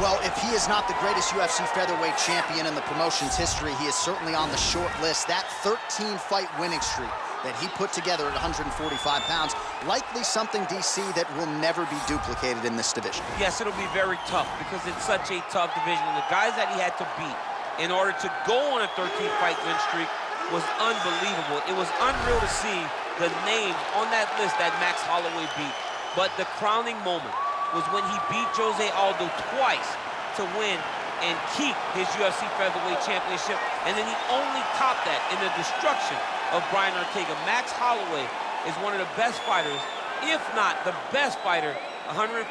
Well, if he is not the greatest UFC featherweight champion in the promotion's history, he is certainly on the short list. That 13-fight winning streak that he put together at 145 pounds, likely something, DC, that will never be duplicated in this division. Yes, it'll be very tough because it's such a tough division. And the guys that he had to beat in order to go on a 13-fight win streak was unbelievable. It was unreal to see the names on that list that Max Holloway beat. But the crowning moment was when he beat Jose Aldo twice to win and keep his UFC featherweight championship, and then he only topped that in the destruction of Brian Ortega. Max Holloway is one of the best fighters, if not the best fighter, 145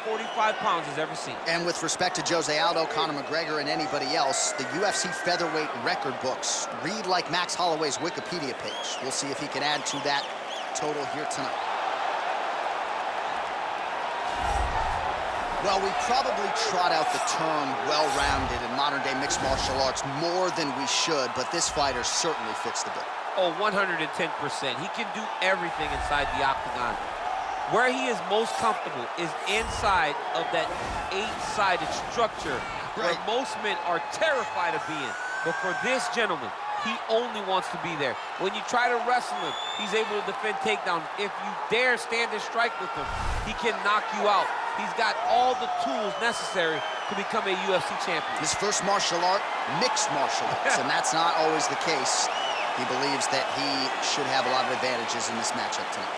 pounds has ever seen. And with respect to Jose Aldo, Conor McGregor, and anybody else, the UFC featherweight record books read like Max Holloway's Wikipedia page. We'll see if he can add to that total here tonight. Well, we probably trot out the term well-rounded in modern-day mixed martial arts more than we should, but this fighter certainly fits the bill. Oh, 110%. He can do everything inside the octagon. Where he is most comfortable is inside of that 8-sided structure where most men are terrified of being. But for this gentleman, he only wants to be there. When you try to wrestle him, he's able to defend takedown. If you dare stand and strike with him, he can knock you out. He's got all the tools necessary to become a UFC champion. His first martial art, mixed martial arts, and that's not always the case. He believes that he should have a lot of advantages in this matchup tonight.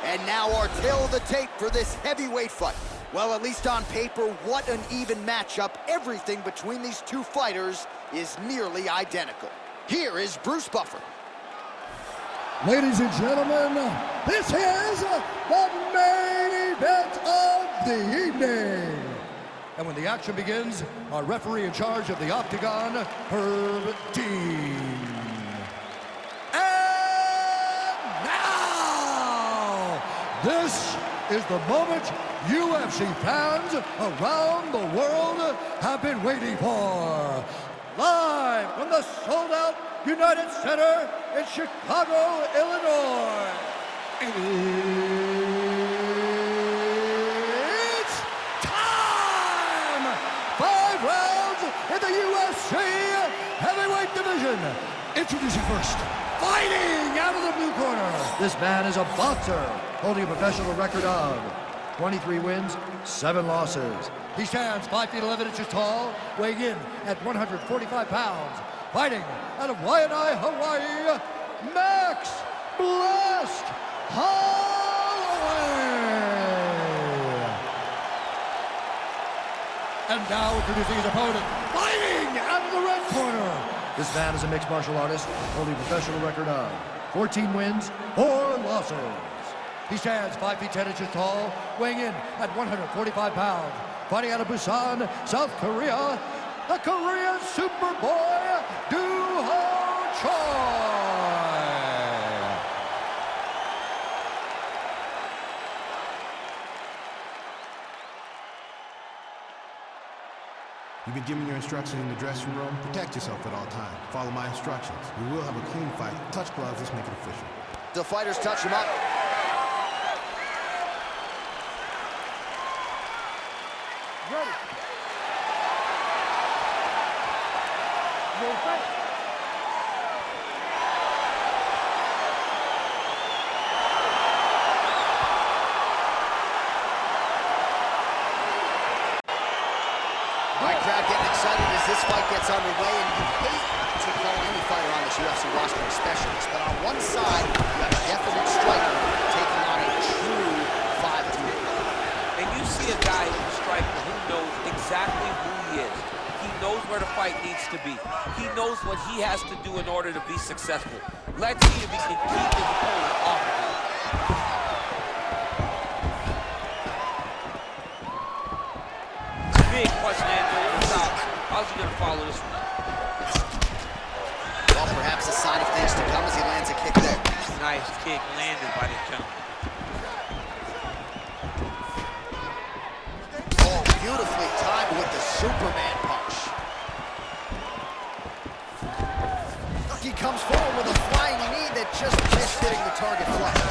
And now our tale of the tape for this heavyweight fight. Well, at least on paper, what an even matchup. Everything between these two fighters is nearly identical. Here is Bruce Buffer. Ladies and gentlemen, this is the main event of the evening. And when the action begins, our referee in charge of the Octagon, Herb Dean. And now, this is the moment UFC fans around the world have been waiting for. Live from the sold-out United Center in Chicago, Illinois. It's time! 5 rounds in the UFC heavyweight division. Introducing first, fighting out of the blue corner. This man is a boxer, holding a professional record of 23 wins, 7 losses. He stands 5 feet 11 inches tall, weighing in at 145 pounds. Fighting out of Waianae, Hawaii, Max Blast Holloway. And now introducing his opponent, fighting out of the red corner. This man is a mixed martial artist, holding a professional record of 14 wins, 4 losses. He stands 5 feet 10 inches tall, weighing in at 145 pounds. Fighting out of Busan, South Korea, the Korean Superboy, Do-Ho Choi. You've been given your instructions in the dressing room. Protect yourself at all times. Follow my instructions. We will have a clean fight. Touch gloves, let's make it official. The fighters touch him up. Ready. All right, crowd getting excited as this fight gets underway, and you hate to call any fighter on this UFC roster a specialist, but on one side, you have a definite striker taking on a true 5-2. And you see a guy who's a striker who knows exactly who he is. He knows where the fight needs to be. He knows what he has to do in order to be successful. Let's see if he can keep his opponent off of him. Big punch lands over the top. How's he gonna follow this one? Well, perhaps a sign of things to come as he lands a kick there. Nice kick landed by this gentleman. Oh, beautifully timed with the Superman punch. He comes forward with a flying knee that just missed hitting the target flush.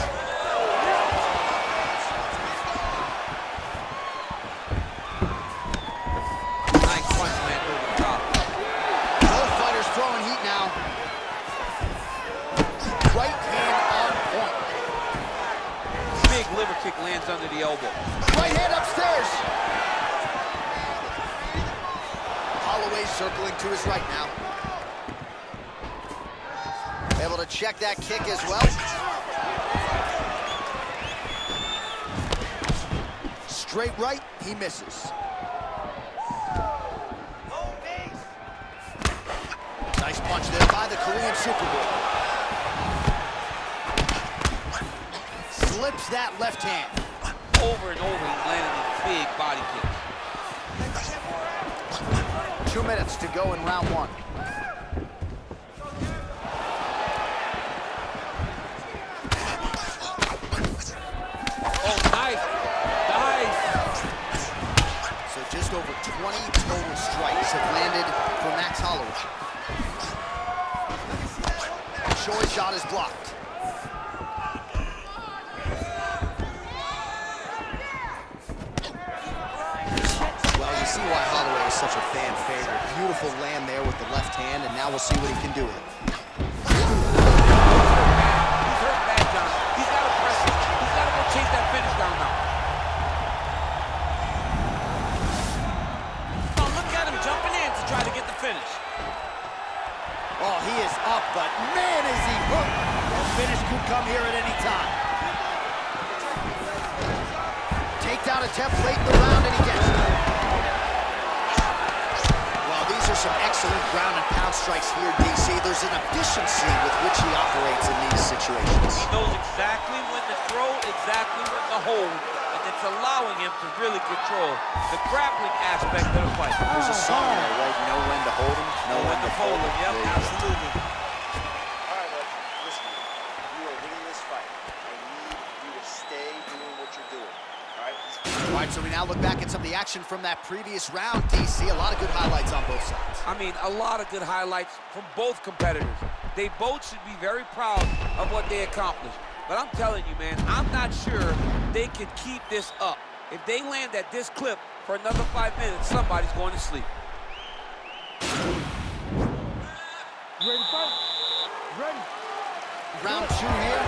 the elbow. Right hand upstairs. Holloway circling to his right now. Able to check that kick as well. Straight right, he misses. Nice punch there by the Korean Superboy. Slips that left hand. Over and over, he's landing these big body kicks. 2 minutes to go in round one. Oh, nice. Nice. So just over 20 total strikes have landed for Max Holloway. Choi's shot is blocked. Well, you see why Holloway is such a fan favorite. Beautiful land there with the left hand, and now we'll see what he can do with it. He's hurt bad, John. He's got to press it. He's got to go chase that finish down now. Oh, look at him jumping in to try to get the finish. Oh, he is up, but man, is he hooked. The finish could come here at any time. Takedown attempt late in the round, and he gets it. Well, these are some excellent ground and pound strikes here, DC. There's an efficiency with which he operates in these situations. He knows exactly when to throw, exactly when to hold, and it's allowing him to really control the grappling aspect of the fight. There's a song there, right? Know when to hold him, know when to fold him. Yep, absolutely. All right, well, listen, you are winning this fight. I need you to stay doing what you're doing. All right? All right, so we now look back at some of the action from that previous round, DC. A lot of good highlights on both sides. I mean, a lot of good highlights from both competitors. They both should be very proud of what they accomplished. But I'm telling you, man, I'm not sure they can keep this up. If they land at this clip for another 5 minutes, somebody's going to sleep. Ready to fight? Ready. Round two here.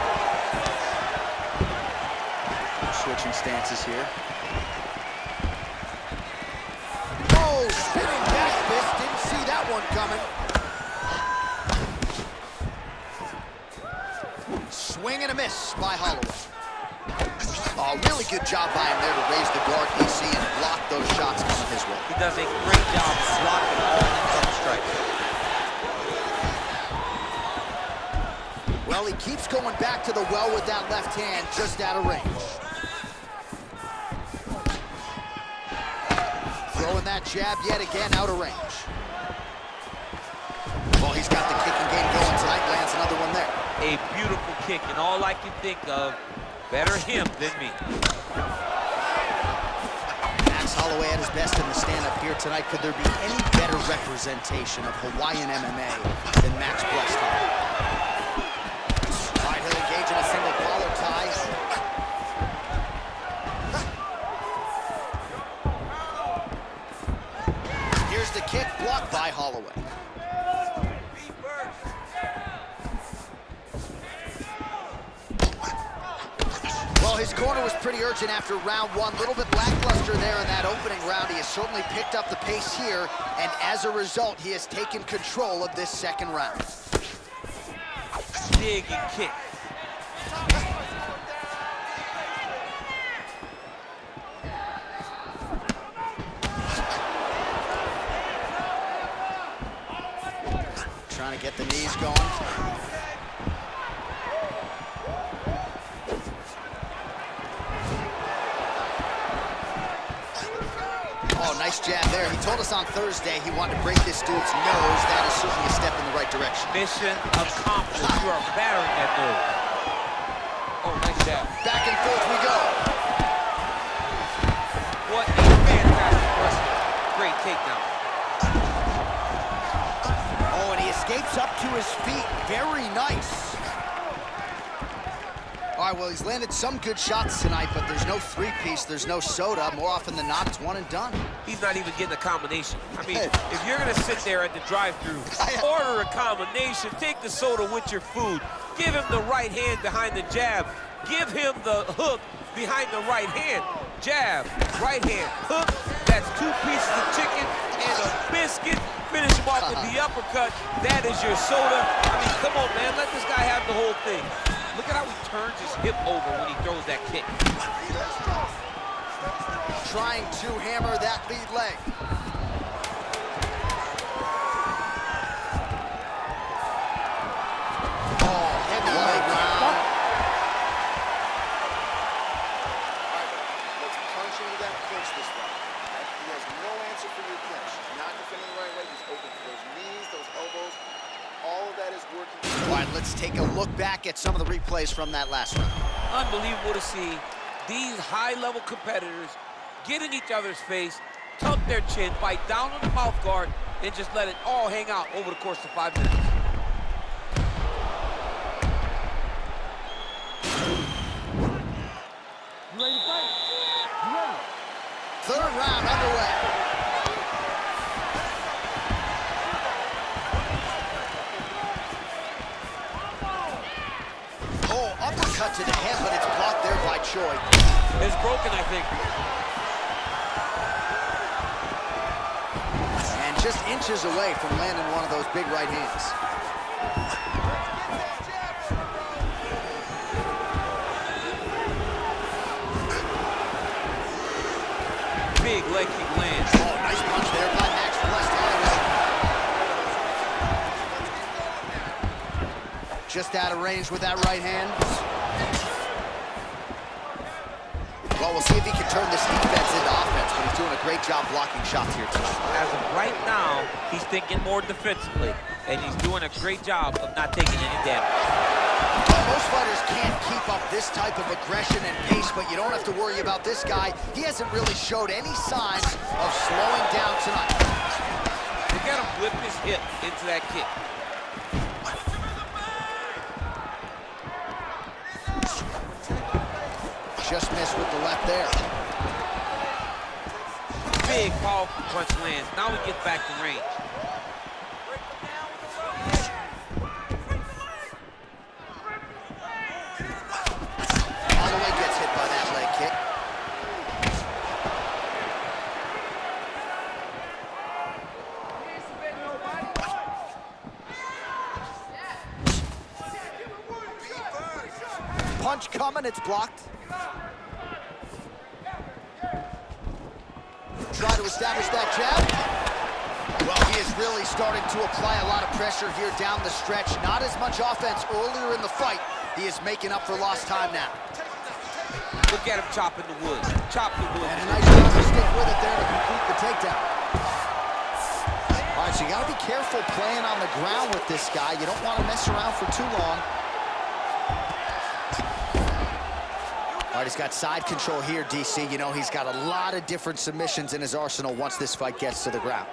Switching stances here. Oh, spinning back fist. Didn't see that one coming. Swing and a miss by Holloway. Oh, really good job by him there to raise the guard, DC, and block those shots coming his way. He does a great job of blocking all incoming strikes. Well, he keeps going back to the well with that left hand, just out of range. Throwing that jab yet again, out of range. Well, he's got the kicking game going tonight, lands another one there. A beautiful kick, and all I can think of, better him than me. Max Holloway at his best in the stand-up here tonight. Could there be any better representation of Hawaiian MMA than Max blessed him? All right, he'll engage in a single collar tie. Here's the kick, blocked by Holloway. Well, his corner was pretty urgent after round one. A little bit lackluster there in that opening round. He has certainly picked up the pace here, and as a result, he has taken control of this second round. Dig and kick. Trying to get the knees going. Oh, nice jab there. He told us on Thursday he wanted to break this dude's nose. That is certainly a step in the right direction. Mission accomplished. You are battering that nose. Oh, nice jab. Back and forth we go. What a fantastic wrestling. Great takedown. Oh, and he escapes up to his feet. Very nice. All right, well, he's landed some good shots tonight, but there's no three-piece, there's no soda. More often than not, it's one and done. He's not even getting a combination. I mean, if you're going to sit there at the drive-thru, order a combination, take the soda with your food, give him the right hand behind the jab, give him the hook behind the right hand. Jab, right hand, hook. That's 2 pieces of chicken and a biscuit. Finish him off with the uppercut. That is your soda. I mean, come on, man. Let this guy have the whole thing. Look at how he turns his hip over when he throws that kick. Trying to hammer that lead leg. Oh, heavy leg round. Let's punch into that clinch this one. He has no answer for your clinch. He's not defending the right way. He's open for those knees, those elbows. All of that is working. All right, let's take a look back at some of the replays from that last round. Unbelievable to see these high-level competitors get in each other's face, tuck their chin, bite down on the mouth guard, and just let it all hang out over the course of 5 minutes. You ready to fight? You ready? Third round underway. Oh, uppercut to the head, but it's blocked there by Choi. It's broken, I think. And just inches away from landing one of those big right hands. Big leg kick lands. Oh, nice punch there by Max from West Hollywood. Just out of range with that right hand. Well, we'll see if he can turn this defense into offense, but he's doing a great job blocking shots here tonight. As of right now, he's thinking more defensively, and he's doing a great job of not taking any damage. Most fighters can't keep up this type of aggression and pace, but you don't have to worry about this guy. He hasn't really showed any signs of slowing down tonight. Look at him whip his hip into that kick. Just missed with the left there. Big, powerful punch lands. Now he gets back to range. Holloway gets hit by that leg kick. Punch coming, it's blocked. Try to establish that jab. Well, he is really starting to apply a lot of pressure here down the stretch. Not as much offense earlier in the fight. He is making up for lost time now. Look at him chopping the wood. Chop the wood. And a nice job to stick with it there to complete the takedown. All right, so you got to be careful playing on the ground with this guy. You don't want to mess around for too long. All right, he's got side control here, DC. You know, he's got a lot of different submissions in his arsenal once this fight gets to the ground.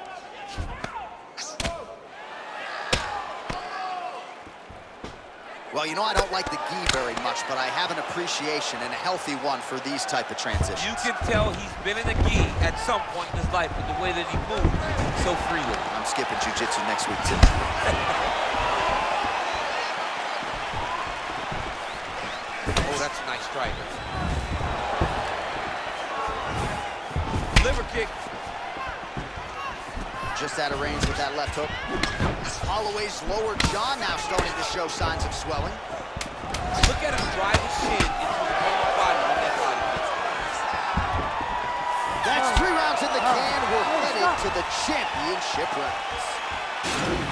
Well, you know, I don't like the gi very much, but I have an appreciation and a healthy one for these type of transitions. You can tell he's been in the gi at some point in his life with the way that he moves so freely. I'm skipping jiu-jitsu next week, too. Oh, that's a nice strike. Liver kick. Just out of range with that left hook. Holloway's lower jaw now starting to show signs of swelling. Look at him drive his chin into his opponent's body with that body kick. That's 3 rounds in the can. We're headed to the championship rounds.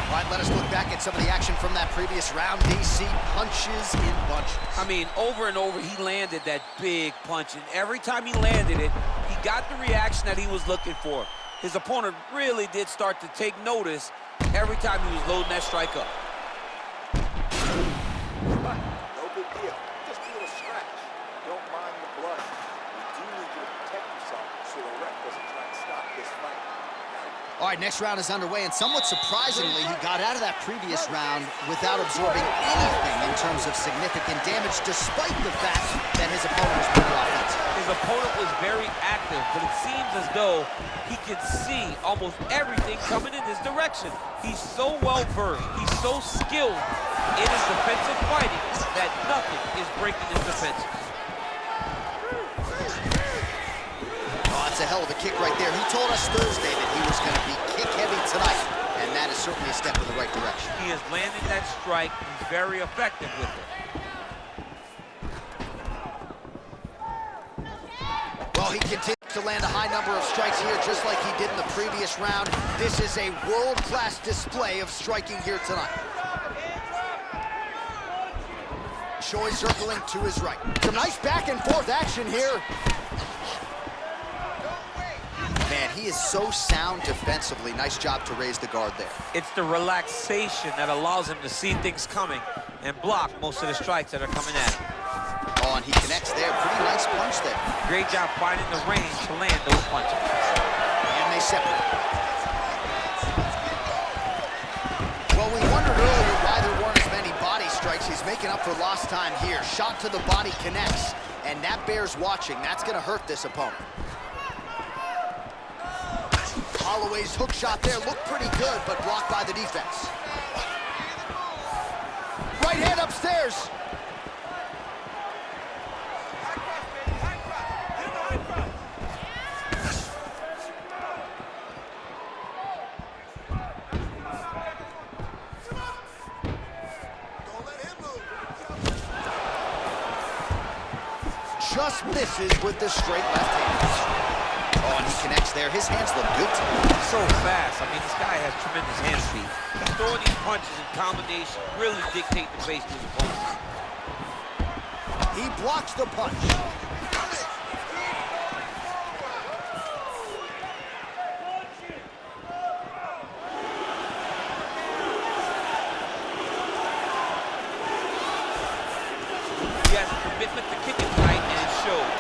All right, let us look back at some of the action from that previous round. DC punches in bunches. I mean, over and over, he landed that big punch, and every time he landed it, he got the reaction that he was looking for. His opponent really did start to take notice every time he was loading that strike up. No big deal. Just a little scratch. Don't mind the blood. You do need you to protect yourself so the ref doesn't try and stop this fight. All right, next round is underway, and somewhat surprisingly, he got out of that previous round without absorbing anything in terms of significant damage, despite the fact that his opponent was pretty offensive. His opponent was very active, but it seems as though he could see almost everything coming in his direction. He's so well-versed, he's so skilled in his defensive fighting that nothing is breaking his defense. That's a hell of a kick right there. He told us Thursday that he was going to be kick-heavy tonight, and that is certainly a step in the right direction. He is landing that strike. He's very effective with it. Well, he continues to land a high number of strikes here, just like he did in the previous round. This is a world-class display of striking here tonight. Choi circling to his right. Some nice back-and-forth action here. Man, he is so sound defensively. Nice job to raise the guard there. It's the relaxation that allows him to see things coming and block most of the strikes that are coming at him. Oh, and he connects there. Pretty nice punch there. Great job finding the range to land those punches. And they separate. Well, we wondered earlier why there weren't as many body strikes. He's making up for lost time here. Shot to the body connects, and that bears watching. That's going to hurt this opponent. Holloway's hook shot there looked pretty good, but blocked by the defense. Right hand upstairs. Just misses with the straight left hand. Oh, and he connects there. His hands look good to me. So fast. I mean, this guy has tremendous hand speed. Throwing these punches in combination really dictate the pace to his opponent. He blocks the punch. He has a commitment to kicking tonight, and it shows.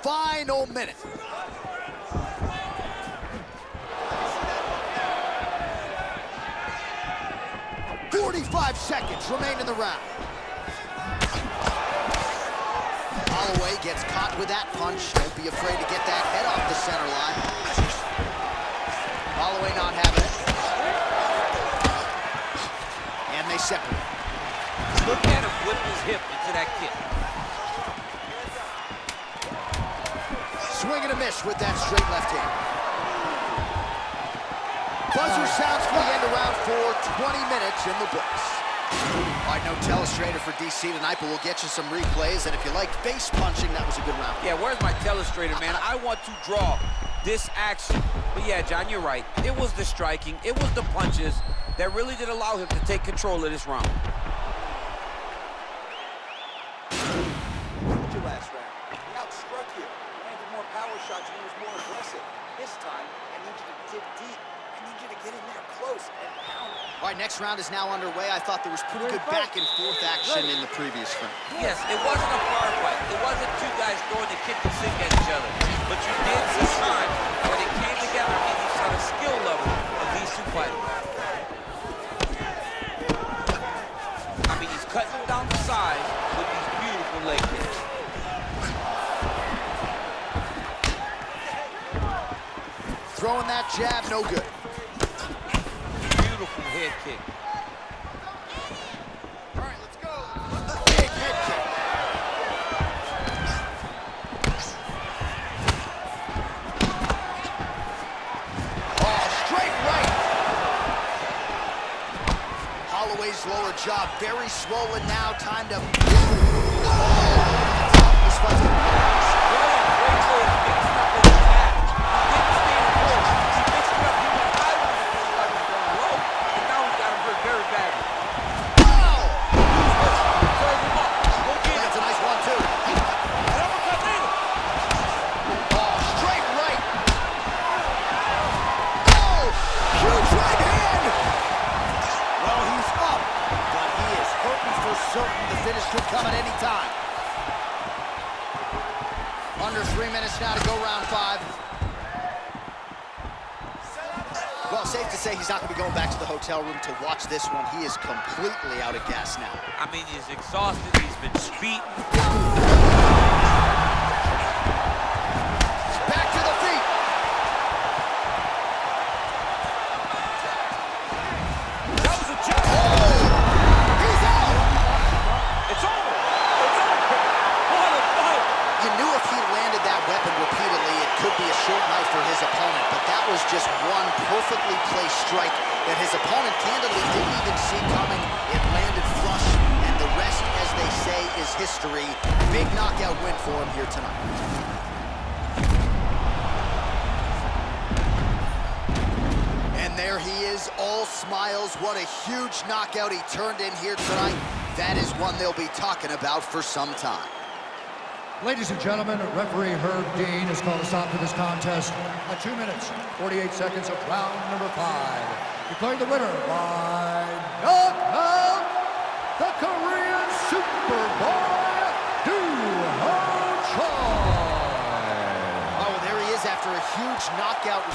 Final minute. "45 seconds remain in the round." Holloway gets caught with that punch. Don't be afraid to get that head off the center line. Holloway not having it. And they separate. Look at him whip his hip into that kick. Swing and a miss with that straight left hand. Buzzer sounds for the end of round 4, 20 minutes in the books. All right, no telestrator for DC tonight, but we'll get you some replays. And if you like face punching, that was a good round. Yeah, where's my telestrator, man? I want to draw this action. But yeah, John, you're right. It was the striking, it was the punches that really did allow him to take control of this round. Last round. He outstruck you. Landed more power shots and he was more aggressive. This time, I need you to dig deep. I need you to get in there close and pound. All right, next round is now underway. I thought there was pretty good back and forth action in the previous round. Yes, it wasn't a firefight. It wasn't two guys throwing the kick and sink at each other. But you did see times when it came together and you saw the skill level of these two fighters. I mean, he's cutting them down the sides with these beautiful leg kicks. Throwing that jab, no good. Beautiful head kick. All right, let's go. Big head kick. Oh, straight right. Holloway's lower jaw very swollen now. Time to... This fight's gonna be certain the finish could come at any time. Under 3 minutes now to go round 5. Well, safe to say he's not going to be going back to the hotel room to watch this one. He is completely out of gas now. I mean, he's exhausted. He's been beaten. Back to the feet. That was a jab. Oh, he's out. It's over. It's over. What a that his opponent candidly didn't even see coming. It landed flush, and the rest, as they say, is history. Big knockout win for him here tonight. And there he is, all smiles. What a huge knockout he turned in here tonight. That is one they'll be talking about for some time. Ladies and gentlemen, referee Herb Dean has called a stop to this contest at 2 minutes, 48 seconds of round number 5. Declaring the winner by knockout, the Korean Superboy, Oh, there he is after a huge knockout.